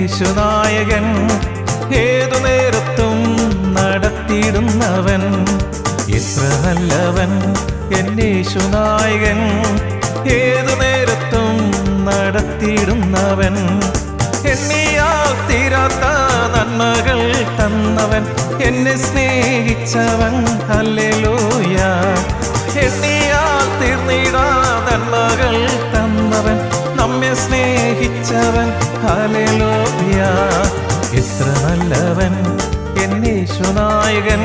എന്നേശുനായകൻ, ഏതു നേരത്തും നടത്തിയിടുന്നവൻ. എത്ര നല്ലവൻ എന്നേശുനായകൻ, ഏതു നേരത്തും നടത്തിയിടുന്നവൻ. എണ്ണിയാൽ തീരാത്ത നന്മകൾ തന്നവൻ, എന്നെ സ്നേഹിച്ചവൻ. ഹല്ലേലൂയ. എണ്ണിയാൽ തീർന്നിടാ നന്മകൾ തന്നവൻ, നമ്മെ സ്നേഹിച്ചവൻ. ഹല്ലേലൂയ. എത്ര നല്ലവൻ എന്നേശുനായകൻ,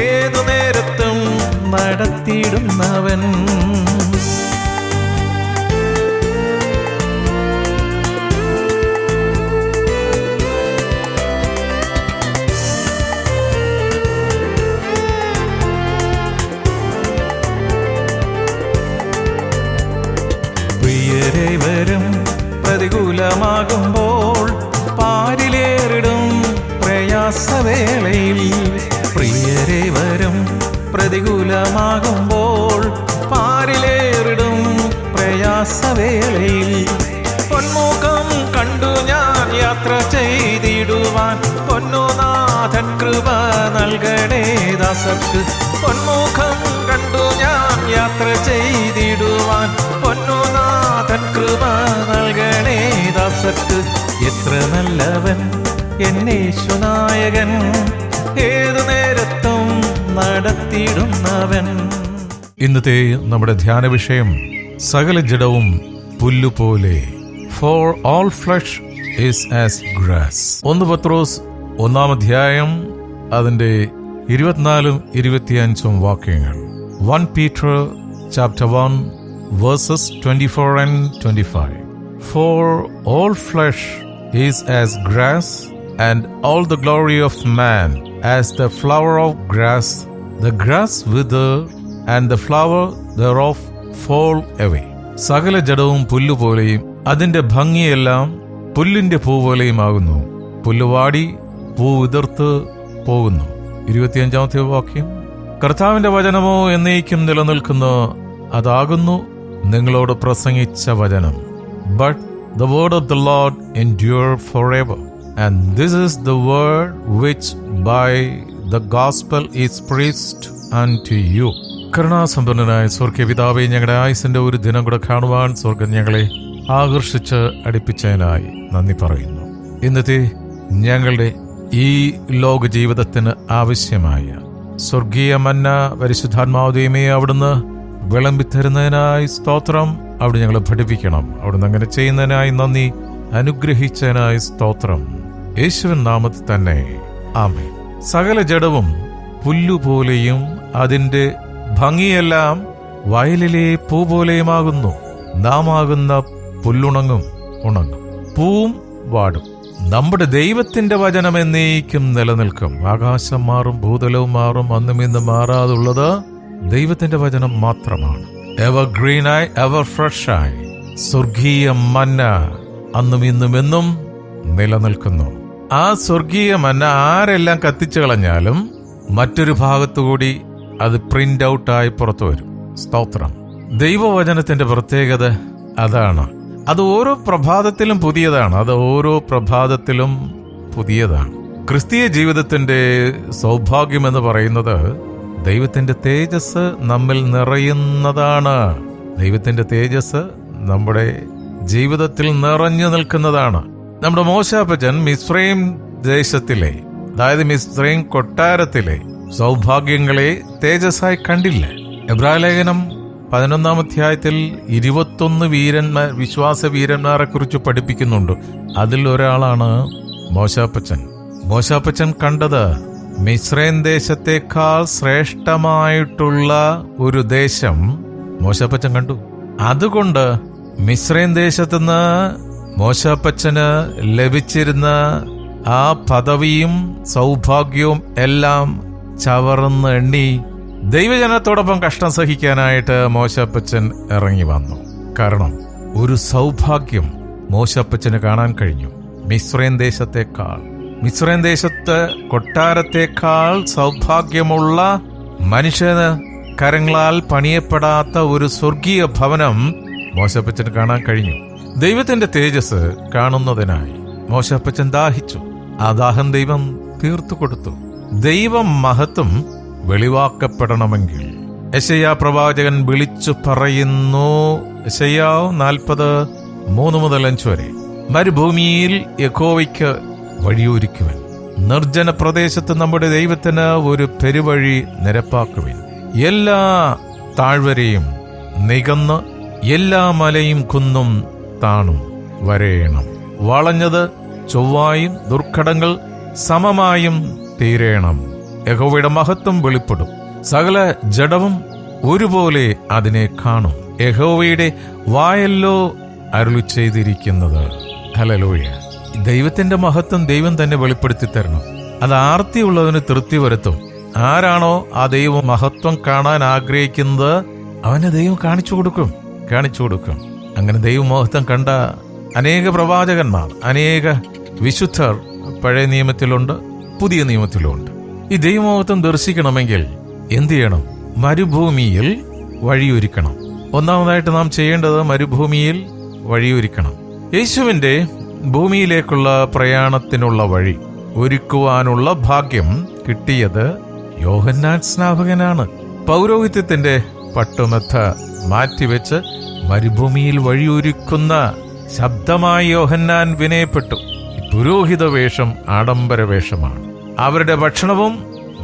ഏതു നേരത്തും നടത്തിയിടുന്നവൻ. പ്രിയരേവരും പ്രതികൂലമാകുമ്പോൾ, പാരിലേറിടും പ്രയാസവേളയിൽ. പ്രിയരേവരും പ്രതികൂലമാകുമ്പോൾ, പാരിലേറിടും പ്രയാസവേളയിൽ. പൊന്മുഖം കണ്ടു ഞാൻ യാത്ര ചെയ്തിടുവാൻ, പൊന്നുനാഥൻ കൃപ നൽകണേ ദാസർക്ക്. പൊന്മുഖം കണ്ടു ഞാൻ യാത്ര ചെയ്തിടുവാൻ, പൊന്നുനാഥൻ കൃപ നൽകണേ ദാസർക്ക്. എത്ര നല്ലവൻ എന്നേശുനായകൻ, ഏതു നേരത്തും നടത്തിയിടുന്നവൻ. ഇന്നത്തെ നമ്മുടെ ധ്യാന വിഷയം സകല ജഡവും പുല്ലുപോലെ. For all flesh is as grass. 1 പത്രോസ് 1-ാം അധ്യായം അതിന്റെ 24-25 വാക്യങ്ങൾ. 1 Peter chapter 1 verses 24 and 25. For all flesh is as grass, and all the glory of man as the flower of grass. The grass wither, and the flower thereof fall away. സകല ജഡവും പുല്ലുപോലെയും അതിന്റെ ഭംഗിയെല്ലാം പുല്ലിന്റെ പൂ പോലെയുമാകുന്നു. പുല്ലുവാടി പൂ ഉതിർത്ത് പോകുന്നു. 25-ാമത്തെ വാക്യം. കർത്താവിന്റെ വചനമോ എന്നേക്കും നിലനിൽക്കുന്നു, അതാകുന്നു നിങ്ങളോട് പ്രസംഗിച്ച വചനം. But the word of the Lord endure forever. And this is the word which by the gospel is preached unto you. കരുണാസമ്പന്നനായ സ്വർഗീയ പിതാവേ, ഞങ്ങളുടെ ആയുസിന്റെ ഒരു ദിനം കൂടെ കാണുവാൻ സ്വർഗം ഞങ്ങളെ ആകർഷിച്ച് അടുപ്പിച്ചതിനായി നന്ദി പറയുന്നു. ഇന്നത്തെ ഞങ്ങളുടെ ഈ ലോക ജീവിതത്തിന് ആവശ്യമായ സ്വർഗീയ മന്ന പരിശുദ്ധാത്മാവേ അവിടുന്ന് വിളമ്പിത്തരുന്നതിനായി സ്തോത്രം. അവിടെ ഞങ്ങളെ പഠിപ്പിക്കണം. അവിടുന്ന് അങ്ങനെ ചെയ്യുന്നതിനായി നന്ദി. അനുഗ്രഹിച്ചതിനായി സ്തോത്രം. യേശുവിൻ നാമത്തിൽ തന്നെ ആമേൻ. സകല ജഡവും പുല്ലുപോലെയും അതിന്റെ ഭംഗിയെല്ലാം വയലിലെ പൂ പോലെയുമാകുന്നു. നാം ആകുന്ന പുല്ലുണങ്ങും, പൂവും വാടും. നമ്മുടെ ദൈവത്തിന്റെ വചനം എന്നേക്കും നിലനിൽക്കും. ആകാശം മാറും, ഭൂതലവും മാറും, അന്നും ഇന്നും മാറാതുള്ളത് ദൈവത്തിന്റെ വചനം മാത്രമാണ്. എവർ ഗ്രീനായി, എവർ ഫ്രഷായി സ്വർഗീയ മന്ന അന്നും ഇന്നും എന്നും നിലനിൽക്കുന്നു. ആ സ്വർഗീയ മന്ന ആരെല്ലാം കത്തിച്ചു കളഞ്ഞാലും മറ്റൊരു ഭാഗത്തുകൂടി അത് പ്രിന്റ് ഔട്ടായി പുറത്തു വരും. സ്തോത്രം. ദൈവവചനത്തിന്റെ പ്രത്യേകത അതാണ്. അത് ഓരോ പ്രഭാതത്തിലും പുതിയതാണ്. ക്രിസ്തീയ ജീവിതത്തിന്റെ സൗഭാഗ്യം എന്ന് പറയുന്നത് ദൈവത്തിന്റെ തേജസ് നമ്മിൽ നിറയുന്നതാണ്. ദൈവത്തിന്റെ തേജസ് നമ്മുടെ ജീവിതത്തിൽ നിറഞ്ഞു നിൽക്കുന്നതാണ്. നമ്മുടെ മോശാപ്പച്ചൻ മിസ്രൈം ദേശത്തിലെ, അതായത് മിസ്രൈം കൊട്ടാരത്തിലെ സൗഭാഗ്യങ്ങളെ തേജസ്സായി കണ്ടില്ല. എബ്രായലേഖനം 11-ാം അധ്യായത്തിൽ 21 വിശ്വാസ വീരന്മാരെ കുറിച്ച് പഠിപ്പിക്കുന്നുണ്ട്. അതിൽ ഒരാളാണ് മോശാപ്പച്ചൻ. മോശാപ്പച്ചൻ കണ്ടത് മിസ്രൈം ദേശത്തെക്കാൾ ശ്രേഷ്ഠമായിട്ടുള്ള ഒരു ദേശം മോശാപ്പച്ചൻ കണ്ടു. അതുകൊണ്ട് മിസ്രൈം ദേശത്തുനിന്ന് മോശാപ്പച്ചന് ലഭിച്ചിരുന്ന ആ പദവിയും സൗഭാഗ്യവും എല്ലാം ചവർന്ന് എണ്ണി ദൈവജനത്തോടൊപ്പം കഷ്ടം സഹിക്കാനായിട്ട് മോശാപ്പച്ചൻ ഇറങ്ങി വന്നു. കാരണം ഒരു സൗഭാഗ്യം മോശാപ്പച്ചന് കാണാൻ കഴിഞ്ഞു. മിസ്രൈം ദേശത്ത് കൊട്ടാരത്തെക്കാൾ സൗഭാഗ്യമുള്ള മനുഷ്യന് കരങ്ങളാൽ പണിയപ്പെടാത്ത ഒരു സ്വർഗീയ ഭവനം മോശാപ്പച്ചന് കാണാൻ കഴിഞ്ഞു. ദൈവത്തിന്റെ തേജസ് കാണുന്നതിനായി മോശപ്പച്ചൻ ദാഹിച്ചു. ആ ദാഹം ദൈവം തീർത്തു കൊടുത്തു. ദൈവം മഹത്വം വെളിവാക്കപ്പെടണമെങ്കിൽ യെശയ്യാ പ്രവാചകൻ വിളിച്ചു പറയുന്നു. യെശയ്യാ 40:3-5 വരെ, മരുഭൂമിയിൽ യഹോവയ്ക്ക് വഴിയൊരുക്കുവൻ, നിർജ്ജന പ്രദേശത്ത് നമ്മുടെ ദൈവത്തിന് ഒരു പെരുവഴി നിരപ്പാക്കുവിൻ. എല്ലാ താഴ്വരയും നികന്ന് എല്ലാ മലയും കുന്നും താണും വരേണം. വളഞ്ഞത് ചൊവ്വായും ദുർഘടങ്ങൾ സമമായും തീരേണം. യഹോവയുടെ മഹത്വം വെളിപ്പെടും. സകല ജഡവും ഒരുപോലെ അതിനെ കാണും. യഹോവയുടെ വായല്ലോ അരുളി ചെയ്തിരിക്കുന്നത്. ഹല്ലേലൂയ. ദൈവത്തിന്റെ മഹത്വം ദൈവം തന്നെ വെളിപ്പെടുത്തി തരണം. അത് ആർത്തിയുള്ളവന് തൃപ്തി വരുത്തും. ആരാണോ ആ ദൈവ മഹത്വം കാണാൻ ആഗ്രഹിക്കുന്നത് അവനെ ദൈവം കാണിച്ചു കൊടുക്കും. അങ്ങനെ ദൈവമഹത്വം കണ്ട അനേക പ്രവാചകന്മാർ, അനേക വിശുദ്ധർ പഴയ നിയമത്തിലുണ്ട്, പുതിയ നിയമത്തിലുണ്ട്. ഈ ദൈവമഹത്വം ദർശിക്കണമെങ്കിൽ എന്ത് ചെയ്യണം? മരുഭൂമിയിൽ വഴിയൊരുക്കണം. ഒന്നാമതായിട്ട് നാം ചെയ്യേണ്ടത് മരുഭൂമിയിൽ വഴിയൊരുക്കണം. യേശുവിന്റെ ഭൂമിയിലേക്കുള്ള പ്രയാണത്തിനുള്ള വഴി ഒരുക്കുവാനുള്ള ഭാഗ്യം കിട്ടിയത് യോഹന്നാൻ സ്നാപകനാണ്. പൗരോഹിത്യത്തിന്റെ പട്ടുമെത്ത മാറ്റിവെച്ച് മരുഭൂമിയിൽ വഴിയൊരുക്കുന്ന ശബ്ദമായി യോഹന്നാൻ വിനയപ്പെട്ടു. പുരോഹിത വേഷം ആഡംബര വേഷമാണ്. അവരുടെ ഭക്ഷണവും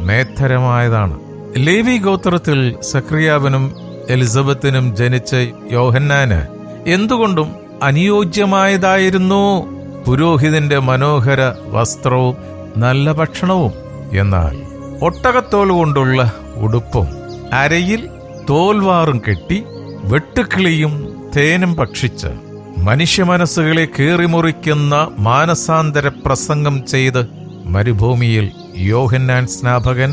നേത്തരമായതാണ്. ലേവി ഗോത്രത്തിൽ സക്രിയാവിനും എലിസബത്തിനും ജനിച്ച യോഹന്നാന് എന്തുകൊണ്ടും അനുയോജ്യമായതായിരുന്നു പുരോഹിതന്റെ മനോഹര വസ്ത്രവും നല്ല ഭക്ഷണവും. എന്നാൽ ഒട്ടകത്തോൽ കൊണ്ടുള്ള ഉടുപ്പും അരയിൽ തോൽവാറും കെട്ടി വെട്ടുക്കിളിയും തേനും ഭക്ഷിച്ച് മനുഷ്യ മനസ്സുകളെ കീറിമുറിക്കുന്ന മാനസാന്തര പ്രസംഗം ചെയ്ത് മരുഭൂമിയിൽ യോഹന്നാൻ സ്നാപകൻ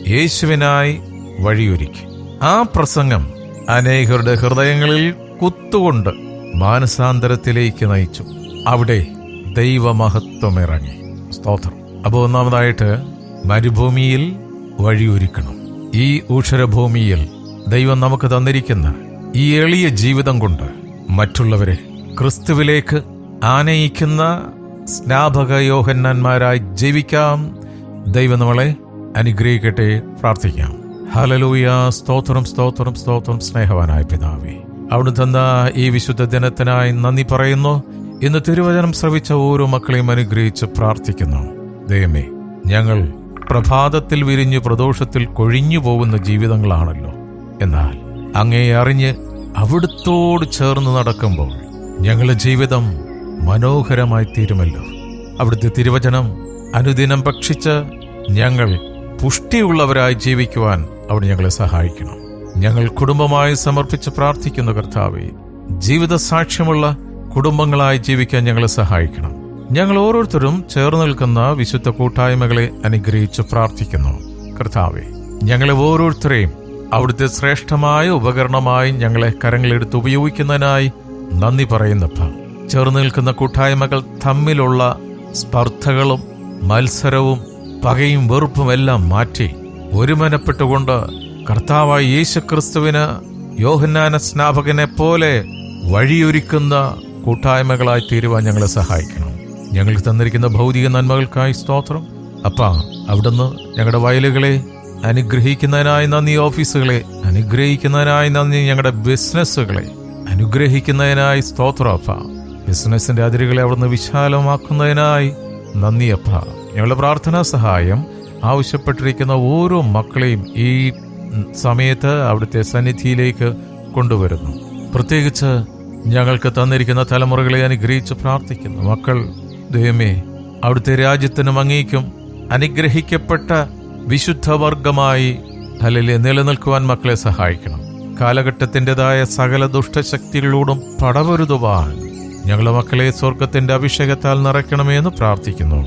യേശുവിനായി വഴിയൊരുക്കി. ആ പ്രസംഗം അനേകരുടെ ഹൃദയങ്ങളിൽ കുത്തുകൊണ്ട് മാനസാന്തരത്തിലേക്ക് നയിച്ചു. അവിടെ ദൈവമഹത്വം ഇറങ്ങി. സ്തോത്രം. അപ്പോൾ ഒന്നാമതായിട്ട് മരുഭൂമിയിൽ വഴിയൊരുക്കണം. ഈ ഊഷരഭൂമിയിൽ ദൈവം നമുക്ക് തന്നിരിക്കുന്ന ഈ എളിയ ജീവിതം കൊണ്ട് മറ്റുള്ളവരെ ക്രിസ്തുവിലേക്ക് ആനയിക്കുന്ന സ്നാപക യോഹന്നാന്മാരായി ജീവിക്കാം. ദൈവം നമ്മളെ അനുഗ്രഹിക്കട്ടെ. പ്രാർത്ഥിക്കാം. ഹല്ലേലൂയ. സ്തോത്രം, സ്തോത്രം, സ്തോത്രം. സ്നേഹവാനായ പിതാവേ, അവിടുന്ന് തന്ന ഈ വിശുദ്ധ ദിനത്തിനായി നന്ദി പറയുന്നു. ഇന്ന് തിരുവചനം ശ്രവിച്ച ഓരോ മക്കളെയും അനുഗ്രഹിച്ച് പ്രാർത്ഥിക്കുന്നു. ദൈവമേ, ഞങ്ങൾ പ്രഭാതത്തിൽ വിരിഞ്ഞ് പ്രദോഷത്തിൽ കൊഴിഞ്ഞു പോകുന്ന ജീവിതങ്ങളാണല്ലോ. എന്നാൽ അങ്ങയെ അറിഞ്ഞ് അവിടുത്തോട് ചേർന്ന് നടക്കുമ്പോൾ ഞങ്ങളുടെ ജീവിതം മനോഹരമായി തീരുമല്ലോ. അവിടുത്തെ തിരുവചനം അനുദിനം ഭക്ഷിച്ച് ഞങ്ങൾ പുഷ്ടിയുള്ളവരായി ജീവിക്കുവാൻ അവിടെ ഞങ്ങളെ സഹായിക്കണം. ഞങ്ങൾ കുടുംബമായി സമർപ്പിച്ച് പ്രാർത്ഥിക്കുന്ന കർത്താവേ, ജീവിത സാക്ഷ്യമുള്ള കുടുംബങ്ങളായി ജീവിക്കാൻ ഞങ്ങളെ സഹായിക്കണം. ഞങ്ങൾ ഓരോരുത്തരും ചേർന്ന് നിൽക്കുന്ന വിശുദ്ധ കൂട്ടായ്മകളെ അനുഗ്രഹിച്ച് പ്രാർത്ഥിക്കുന്നു. കർത്താവേ, ഞങ്ങളെ ഓരോരുത്തരെയും അവിടുത്തെ ശ്രേഷ്ഠമായ ഉപകരണമായി ഞങ്ങളെ കരങ്ങളെടുത്ത് ഉപയോഗിക്കുന്നതിനായി നന്ദി പറയുന്നപ്പ. ചേർന്ന് നിൽക്കുന്ന കൂട്ടായ്മകൾ തമ്മിലുള്ള സ്പർദ്ധകളും മത്സരവും പകയും വെറുപ്പും എല്ലാം മാറ്റി ഒരുമനപ്പെട്ടുകൊണ്ട് കർത്താവായ യേശുക്രിസ്തുവിന് യോഹന്നാന സ്നാപകനെ പോലെ വഴിയൊരുക്കുന്ന കൂട്ടായ്മകളായി തീരുവാൻ ഞങ്ങളെ സഹായിക്കണം. ഞങ്ങൾക്ക് തന്നിരിക്കുന്ന ഭൗതിക നന്മകൾക്കായി സ്തോത്രം. അപ്പാ, അവിടുന്ന് ഞങ്ങളുടെ വയലുകളെ അനുഗ്രഹിക്കുന്നതിനായി നന്ദി, ഓഫീസുകളെ അനുഗ്രഹിക്കുന്നതിനായി നന്ദി, ഞങ്ങളുടെ ബിസിനസ്സുകളെ അനുഗ്രഹിക്കുന്നതിനായി സ്തോത്രം. അപ്പ, ബിസിനസിന്റെ അതിരുകളെ അവിടുന്ന് വിശാലമാക്കുന്നതിനായി നന്ദി. അപ്പ, ഞങ്ങളുടെ പ്രാർത്ഥനാ സഹായം ആവശ്യപ്പെട്ടിരിക്കുന്ന ഓരോ മക്കളെയും ഈ സമയത്ത് അവിടുത്തെ സന്നിധിയിലേക്ക് കൊണ്ടുവരുന്നു. പ്രത്യേകിച്ച് ഞങ്ങൾക്ക് തന്നിരിക്കുന്ന തലമുറകളെ അനുഗ്രഹിച്ച് പ്രാർത്ഥിക്കുന്നു. മക്കൾ ദൈവമേ, അവിടുത്തെ രാജ്യത്തിനും അങ്ങേക്കും അനുഗ്രഹിക്കപ്പെട്ട വിശുദ്ധവർഗമായി ഹല്ലേലൂയ നിലനിൽക്കുവാൻ മക്കളെ സഹായിക്കണം. കാലഘട്ടത്തിൻ്റെതായ സകല ദുഷ്ടശക്തികളോടും പടവരുതുവാൻ ഞങ്ങളുടെ മക്കളെ സ്വർഗത്തിന്റെ അഭിഷേകത്താൽ നിറയ്ക്കണമേ എന്ന് പ്രാർത്ഥിക്കുന്നു.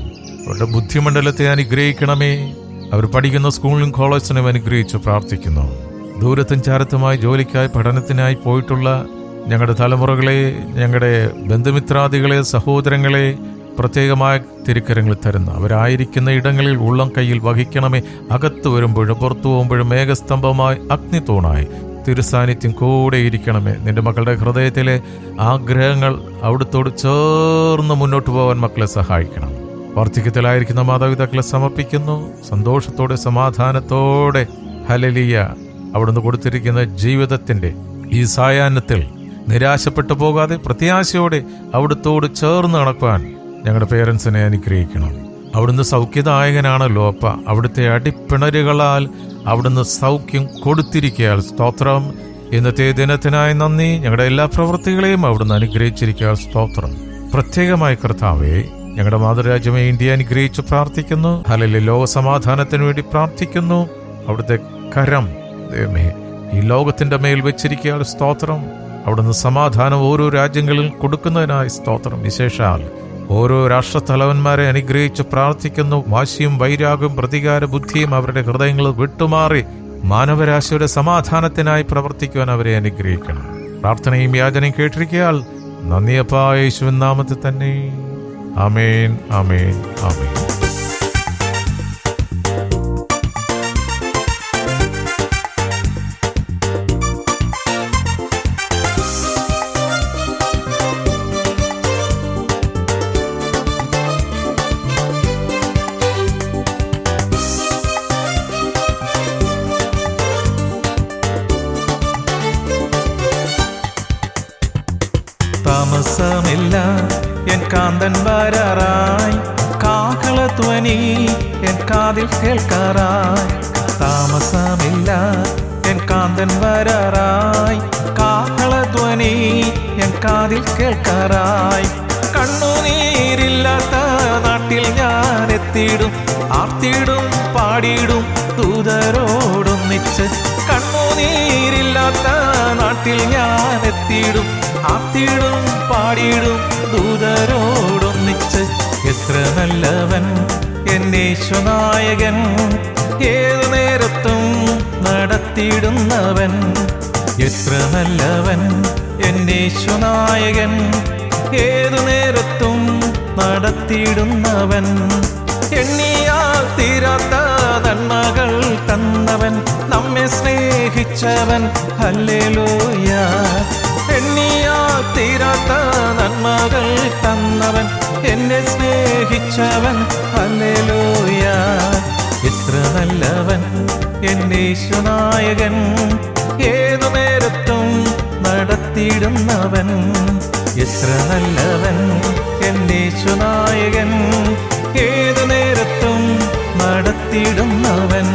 അവരുടെ ബുദ്ധിമണ്ഡലത്തെ അനുഗ്രഹിക്കണമേ. അവർ പഠിക്കുന്ന സ്കൂളിലും കോളേജിനും അനുഗ്രഹിച്ച് പ്രാർത്ഥിക്കുന്നു. ദൂരത്തും ചാരത്തുമായി ജോലിക്കായി പഠനത്തിനായി പോയിട്ടുള്ള ഞങ്ങളുടെ തലമുറകളെ, ഞങ്ങളുടെ ബന്ധുമിത്രാദികളെ, സഹോദരങ്ങളെ പ്രത്യേകമായ തിരുക്കരങ്ങളിൽ തരുന്ന അവരായിരിക്കുന്ന ഇടങ്ങളിൽ ഉള്ളം കയ്യിൽ വഹിക്കണമേ. അകത്ത് വരുമ്പോഴും പുറത്തു പോകുമ്പോഴും മേഘസ്തംഭമായി അഗ്നിത്തൂണായി തിരുസാന്നിധ്യം കൂടെ ഇരിക്കണമേ. നിന്റെ മക്കളുടെ ഹൃദയത്തിലെ ആഗ്രഹങ്ങൾ അവിടുത്തോട് ചേർന്ന് മുന്നോട്ട് പോകാൻ മക്കളെ സഹായിക്കണം. വാർദ്ധക്യത്തിലായിരിക്കുന്ന മാതാപിതാക്കളെ സമർപ്പിക്കുന്നു. സന്തോഷത്തോടെ സമാധാനത്തോടെ ഹല്ലേലൂയ അവിടുന്ന് കൊടുത്തിരിക്കുന്ന ജീവിതത്തിൻ്റെ ഈ സായാഹ്നത്തിൽ നിരാശപ്പെട്ടു പോകാതെ പ്രത്യാശയോടെ അവിടുത്തോട് ചേർന്ന് നടക്കുവാൻ ഞങ്ങളുടെ പേരൻസിനെ അനുഗ്രഹിക്കണം. അവിടുന്ന് സൗഖ്യദായകനാണല്ലോ അപ്പ. അവിടുത്തെ അടിപ്പിണരുകളാൽ അവിടുന്ന് സൗഖ്യം കൊടുത്തിരിക്കയാൽ സ്തോത്രം. ഇന്നത്തെ ദിനത്തിനായി നന്ദി. ഞങ്ങളുടെ എല്ലാ പ്രവൃത്തികളെയും അവിടുന്ന് അനുഗ്രഹിച്ചിരിക്കയാൽ സ്തോത്രം. പ്രത്യേകമായി കർത്താവേ, ഞങ്ങളുടെ മാതൃരാജ്യമേ ഇന്ത്യ അനുഗ്രഹിച്ച് പ്രാർത്ഥിക്കുന്നു. ഹല്ലേലൂയ. ലോക സമാധാനത്തിന് വേണ്ടി പ്രാർത്ഥിക്കുന്നു. അവിടുത്തെ കരം ദൈവമേ ഈ ലോകത്തിന്റെ മേൽ വെച്ചിരിക്കയാൽ സ്തോത്രം. അവിടുന്ന് സമാധാനം ഓരോ രാജ്യങ്ങളിൽ കൊടുക്കുന്നതിനായി സ്തോത്രം. വിശേഷാൽ ഓരോ രാഷ്ട്രത്തലവന്മാരെ അനുഗ്രഹിച്ച് പ്രാർത്ഥിക്കുന്നു. വാശിയും വൈരാഗ്യവും പ്രതികാര ബുദ്ധിയും അവരുടെ ഹൃദയങ്ങളിൽ വിട്ടുമാറി മാനവരാശിയുടെ സമാധാനത്തിനായി പ്രവർത്തിക്കുവാൻ അവരെ അനുഗ്രഹിക്കണം. പ്രാർത്ഥനയും യാചനയും കേട്ടിരിക്കയാൽ നന്ദിയപ്പാ, യേശുവിൻ നാമത്തിൽ തന്നെ. ആമേൻ, ആമേൻ, ആമേൻ. താമസമില്ല, എൻ കാന്തൻ വരാറായി. കാഹളധ്വനി എൻ കാതിൽ കേൾക്കാറായി. താമസമില്ല, എൻ കാന്തൻ വരാറായി. കാഹളധ്വനി എൻ കാതിൽ കേൾക്കാറായി. കണ്ണുനീരില്ലാത്ത നാട്ടിൽ ഞാൻ എത്തിയിടും. ആർത്തിയിടും, പാടിയിടും ദൂതരോടൊന്നിച്ച്. കണ്ണുനീരില്ലാത്ത നാട്ടിൽ ഞാൻ എത്തിയിടും. ആർത്തിയിടും, പാടിയിടും ദൂതരോടൊന്നിച്ച്. എത്ര നല്ലവൻ എൻ യേശുനായകൻ, ഏതു നേരത്തും നടത്തിയിടുന്നവൻ. എത്ര നല്ലവൻ എൻ യേശുനായകൻ, ഏതു നേരത്തും നടത്തിയിടുന്നവൻ. എണ്ണിയാൽ തീരാത്ത നന്മകൾ തന്നവൻ, നമ്മെ സ്നേഹിച്ചവൻ. ഹല്ലേലൂയ. എണ്ണിയാൽ തീരാത്ത നന്മകൾ തന്നവൻ, എന്നെ സ്നേഹിച്ചവൻ. ഹല്ലേലൂയ. എത്ര നല്ലവൻ എൻ യേശുനായകൻ, ഏതു നേരത്തും നടത്തിയിടുന്നവൻ. എത്ര നല്ലവൻ എൻ യേശുനായകൻ, ഏതു നേരത്തും നടത്തിയിടുന്നവൻ.